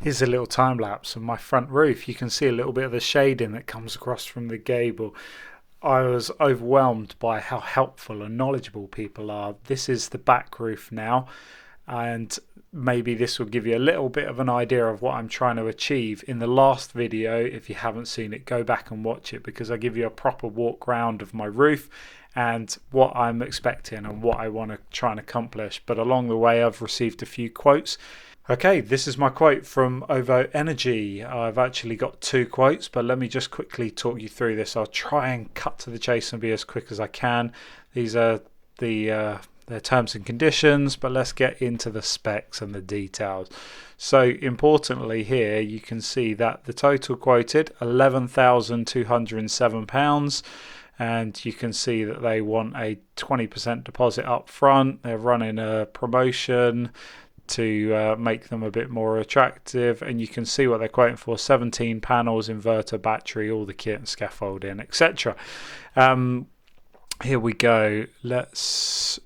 Here's a little time lapse of my front roof. You can see a little bit of the shading that comes across from the gable. I was overwhelmed by how helpful and knowledgeable people are. This is the back roof now, and maybe this will give you a little bit of an idea of what I'm trying to achieve. In the last video, if you haven't seen it, go back and watch it, because I give you a proper walk round of my roof and what I'm expecting and what I want to try and accomplish. But along the way, I've received a few quotes. Okay, this is my quote from OVO Energy. I've actually got two quotes, but let me just quickly talk you through this. I'll try and cut to the chase and be as quick as I can. These are their terms and conditions, but let's get into the specs and the details. So importantly here, you can see that the total quoted £11,207, and you can see that they want a 20% deposit up front. They're running a promotion to make them a bit more attractive, and you can see what they're quoting for: 17 panels, inverter, battery, all the kit and scaffolding, etc. Here we go, let's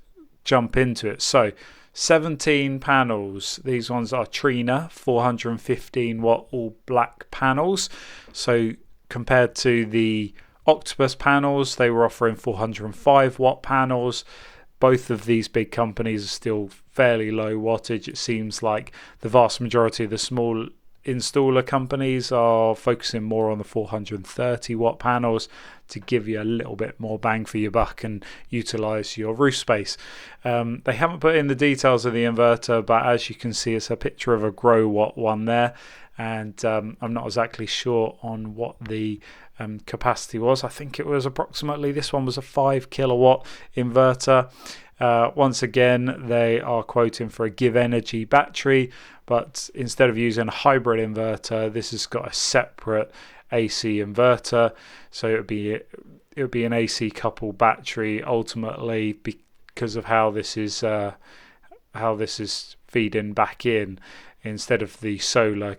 jump into it. So 17 panels, these ones are Trina 415 watt all black panels. So compared to the Octopus panels, they were offering 405 watt panels. Both of these big companies are still fairly low wattage. It seems like the vast majority of the small installer companies are focusing more on the 430 watt panels to give you a little bit more bang for your buck and utilize your roof space. They haven't put in the details of the inverter, but as you can see, it's a picture of a grow watt one there, and I'm not exactly sure on what the capacity was. I think it was approximately, this one was a 5 kilowatt inverter. Once again, they are quoting for a Give Energy battery, but instead of using a hybrid inverter, this has got a separate AC inverter. So it would be an AC coupled battery ultimately, because of how this is feeding back in, instead of the solar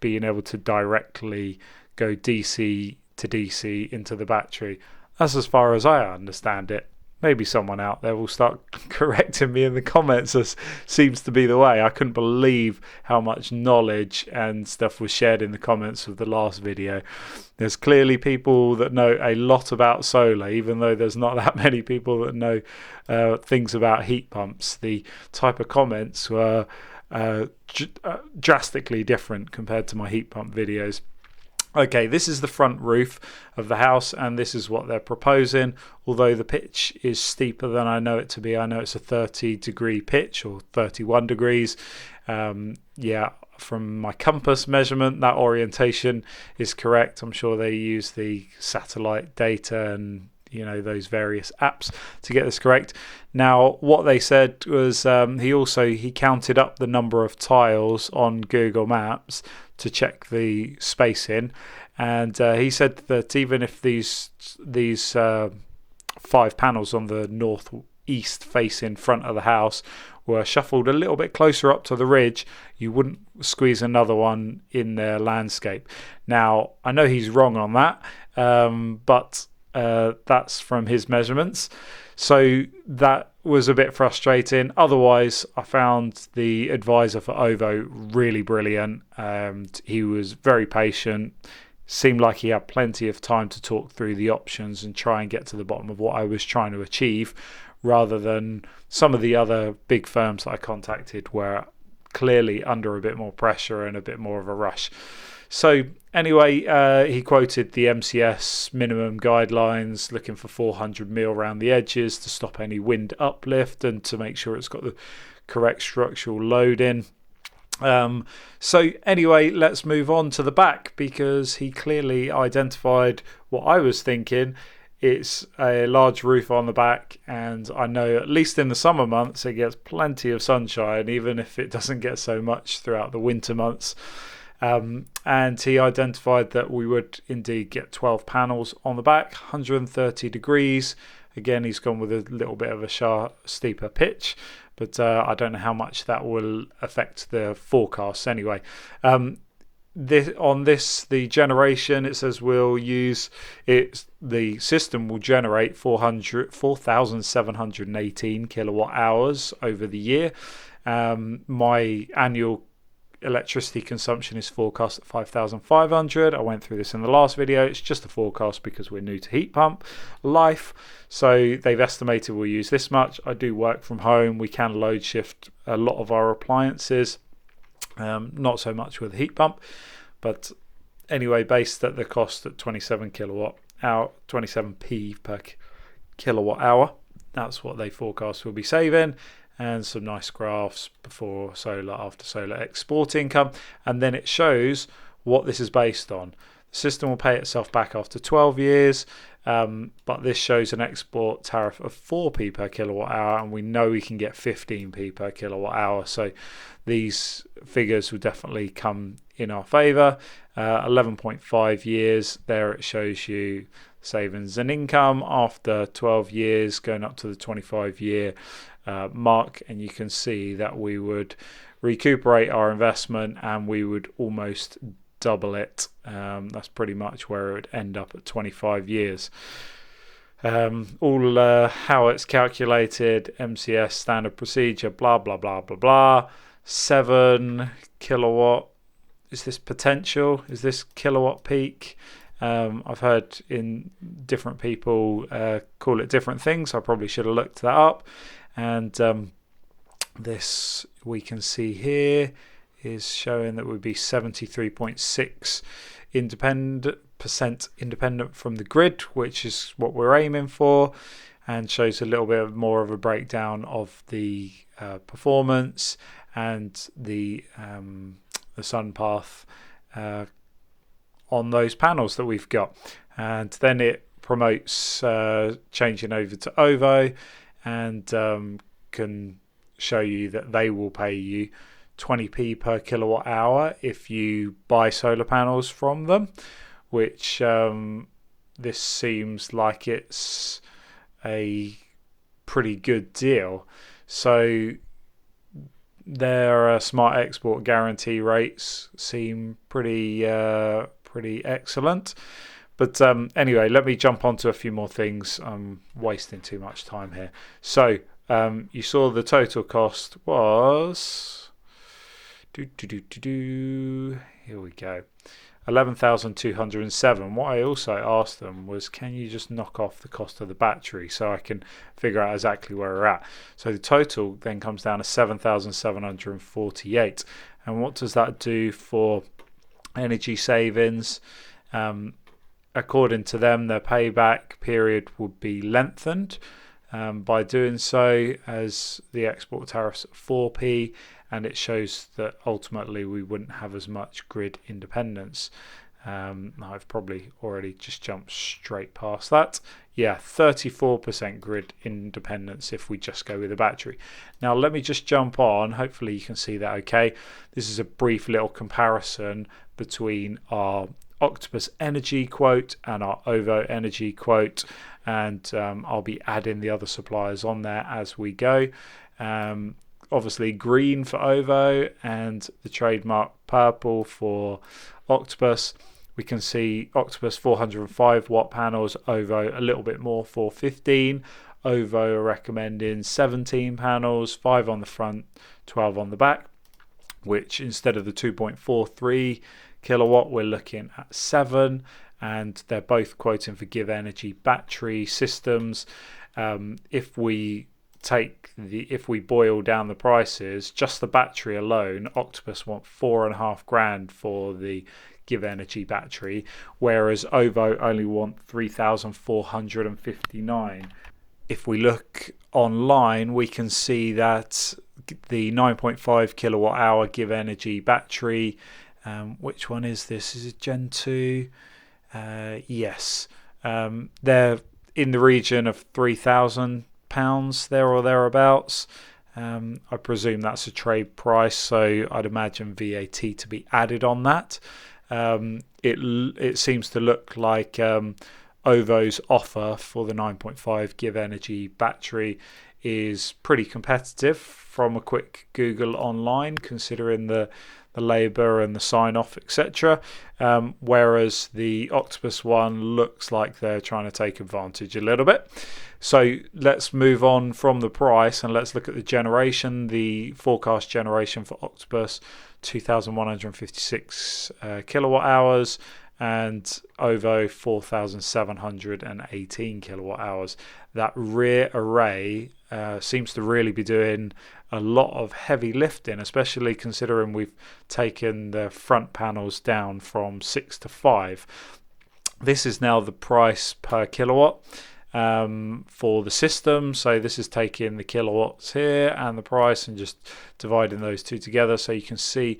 being able to directly go DC to DC into the battery. That's as far as I understand it. Maybe someone out there will start correcting me in the comments, as seems to be the way. I couldn't believe how much knowledge and stuff was shared in the comments of the last video. There's clearly people that know a lot about solar, even though there's not that many people that know things about heat pumps. The type of comments were drastically different compared to my heat pump videos. Okay, this is the front roof of the house, and this is what they're proposing. Although the pitch is steeper than I know it to be. I know it's a 30-degree pitch, or 31 degrees. Yeah, from my compass measurement, that orientation is correct. I'm sure they use the satellite data and those various apps to get this correct. Now, what they said was he counted up the number of tiles on Google Maps to check the spacing, and he said that even if these 5 panels on the northeast facing front of the house were shuffled a little bit closer up to the ridge, you wouldn't squeeze another one in their landscape. Now, I know he's wrong on that, but that's from his measurements, so that was a bit frustrating. Otherwise, I found the advisor for OVO really brilliant. He was very patient, seemed like he had plenty of time to talk through the options and try and get to the bottom of what I was trying to achieve, rather than some of the other big firms that I contacted were clearly under a bit more pressure and a bit more of a rush. So anyway, he quoted the MCS minimum guidelines, looking for 400 mil around the edges to stop any wind uplift and to make sure it's got the correct structural loading. So anyway, let's move on to the back, because he clearly identified what I was thinking. It's a large roof on the back, and I know at least in the summer months it gets plenty of sunshine, even if it doesn't get so much throughout the winter months. And he identified that we would indeed get 12 panels on the back, 130 degrees. Again, he's gone with a little bit of a steeper pitch, but I don't know how much that will affect the forecasts anyway. The generation, it says the system will generate 4,718 kilowatt hours over the year. My annual electricity consumption is forecast at 5,500. I went through this in the last video. It's just a forecast because we're new to heat pump life. So they've estimated we'll use this much. I do work from home. We can load shift a lot of our appliances. Not so much with a heat pump. But anyway, based at the cost at 27 kilowatt hour, 27p per kilowatt hour. That's what they forecast we'll be saving. And some nice graphs before solar, after solar, export income. And then it shows what this is based on. The system will pay itself back after 12 years, but this shows an export tariff of 4p per kilowatt hour, and we know we can get 15p per kilowatt hour. So these figures will definitely come in our favour. 11.5 years, there it shows you savings and income after 12 years, going up to the 25-year mark, and you can see that we would recuperate our investment and we would almost double it. That's pretty much where it would end up at 25 years. How it's calculated, MCS standard procedure, blah blah blah blah blah. 7 kilowatt, is this potential? Is this kilowatt peak? I've heard in different people call it different things. I probably should have looked that up. And this we can see here is showing that we'd be 73.6% independent from the grid, which is what we're aiming for, and shows a little bit more of a breakdown of the performance and the sun path on those panels that we've got. And then it promotes changing over to OVO, and can show you that they will pay you 20p per kilowatt hour if you buy solar panels from them, which this seems like it's a pretty good deal. So their smart export guarantee rates seem pretty excellent. But anyway, let me jump on to a few more things. I'm wasting too much time here. So you saw the total cost was... Here we go. 11,207. What I also asked them was, can you just knock off the cost of the battery so I can figure out exactly where we're at? So the total then comes down to 7,748. And what does that do for energy savings? According to them, their payback period would be lengthened by doing so, as the export tariffs at 4p, and it shows that ultimately we wouldn't have as much grid independence. I've probably already just jumped straight past that. Yeah, 34% grid independence if we just go with a battery. Now let me just jump on, hopefully you can see that okay. This is a brief little comparison between our Octopus energy quote and our OVO energy quote, and I'll be adding the other suppliers on there as we go. Obviously green for OVO and the trademark purple for Octopus. We can see Octopus 405 watt panels, OVO a little bit more, 415. OVO are recommending 17 panels, 5 on the front, 12 on the back, which instead of the 2.43 kilowatt we're looking at 7, and they're both quoting for Give Energy battery systems. If we boil down the prices, just the battery alone, Octopus want $4,500 for the Give Energy battery, whereas OVO only want $3,459. If we look online, we can see that the 9.5 kilowatt hour Give Energy battery, which one is this? Is it Gen 2? Yes. They're in the region of £3,000 there or thereabouts. I presume that's a trade price, so I'd imagine VAT to be added on that. It seems to look like OVO's offer for the 9.5 Give Energy battery is pretty competitive from a quick Google online, considering the labour and the sign-off, etc. Whereas the Octopus one looks like they're trying to take advantage a little bit. So let's move on from the price and let's look at the generation. The forecast generation for Octopus, 2,156 kilowatt hours, and OVO 4,718 kilowatt hours. That rear array seems to really be doing a lot of heavy lifting, especially considering we've taken the front panels down from 6 to 5. This is now the price per kilowatt for the system. So this is taking the kilowatts here and the price and just dividing those two together. So you can see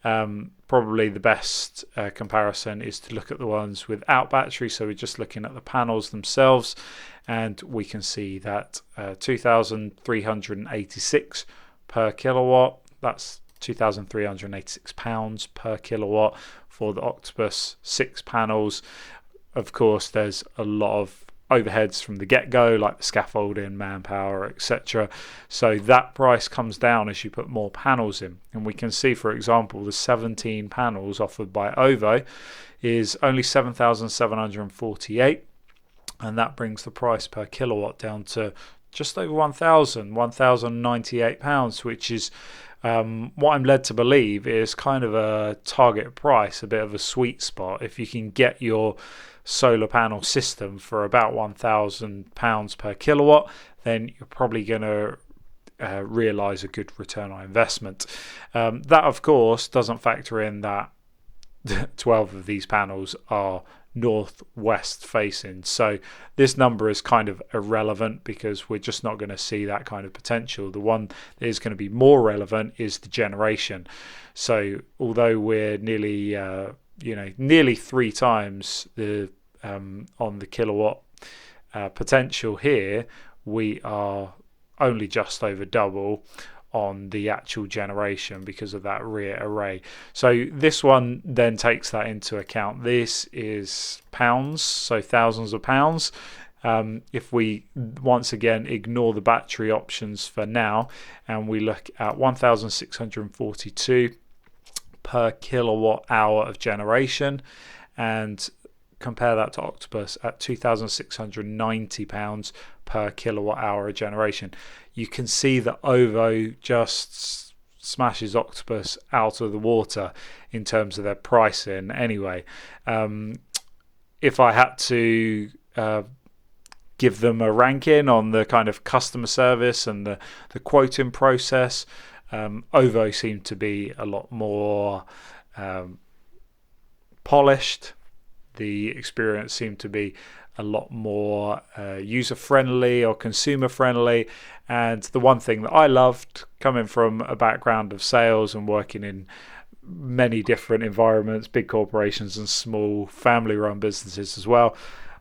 probably the best comparison is to look at the ones without battery. So we're just looking at the panels themselves, and we can see that 2,386 per kilowatt. That's 2,386 pounds per kilowatt for the Octopus 6 panels. Of course, there's a lot of overheads from the get-go, like the scaffolding, manpower, etc. So that price comes down as you put more panels in. And we can see, for example, the 17 panels offered by OVO is only 7,748, and that brings the price per kilowatt down to just over 1,098 pounds, which is what I'm led to believe is kind of a target price, a bit of a sweet spot. If you can get your solar panel system for about £1,000 per kilowatt, then you're probably going to realize a good return on investment. That, of course, doesn't factor in that 12 of these panels are northwest facing, so this number is kind of irrelevant because we're just not going to see that kind of potential. The one that is going to be more relevant is the generation. So although we're nearly nearly 3 times the on the kilowatt potential here, we are only just over double on the actual generation because of that rear array. So this one then takes that into account. This is pounds, so thousands of pounds. If we once again ignore the battery options for now and we look at 1,642 per kilowatt hour of generation and compare that to Octopus at £2,690 per kilowatt hour of generation, you can see that OVO just smashes Octopus out of the water in terms of their pricing anyway. If I had to give them a ranking on the kind of customer service and the quoting process, OVO seemed to be a lot more polished. The experience seemed to be a lot more user-friendly or consumer-friendly. And the one thing that I loved, coming from a background of sales and working in many different environments, big corporations and small family-run businesses as well,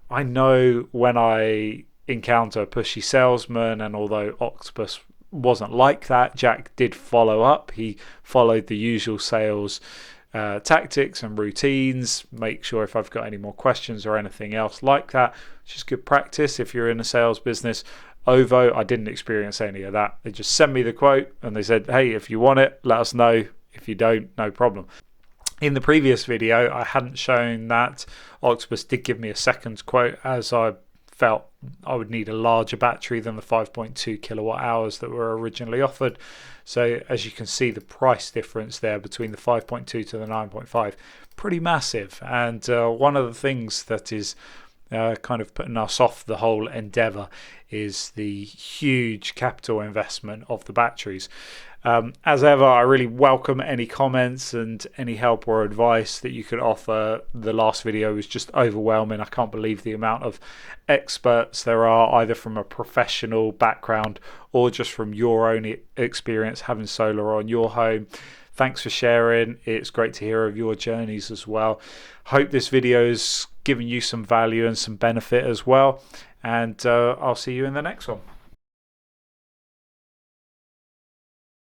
I know when I encounter a pushy salesman, and although Octopus wasn't like that, Jack did follow up. He followed the usual sales tactics and routines, make sure if I've got any more questions or anything else like that, which is good practice if you're in a sales business. OVO, I didn't experience any of that. They just sent me the quote and they said, hey, if you want it, let us know. If you don't, no problem. In the previous video, I hadn't shown that Octopus did give me a second quote, as I felt I would need a larger battery than the 5.2 kilowatt hours that were originally offered. So as you can see, the price difference there between the 5.2 to the 9.5, pretty massive. And one of the things that is kind of putting us off the whole endeavour is the huge capital investment of the batteries. As ever, I really welcome any comments and any help or advice that you could offer. The last video was just overwhelming. I can't believe the amount of experts there are, either from a professional background or just from your own experience having solar on your home. Thanks for sharing. It's great to hear of your journeys as well. Hope this video has given you some value and some benefit as well. And I'll see you in the next one.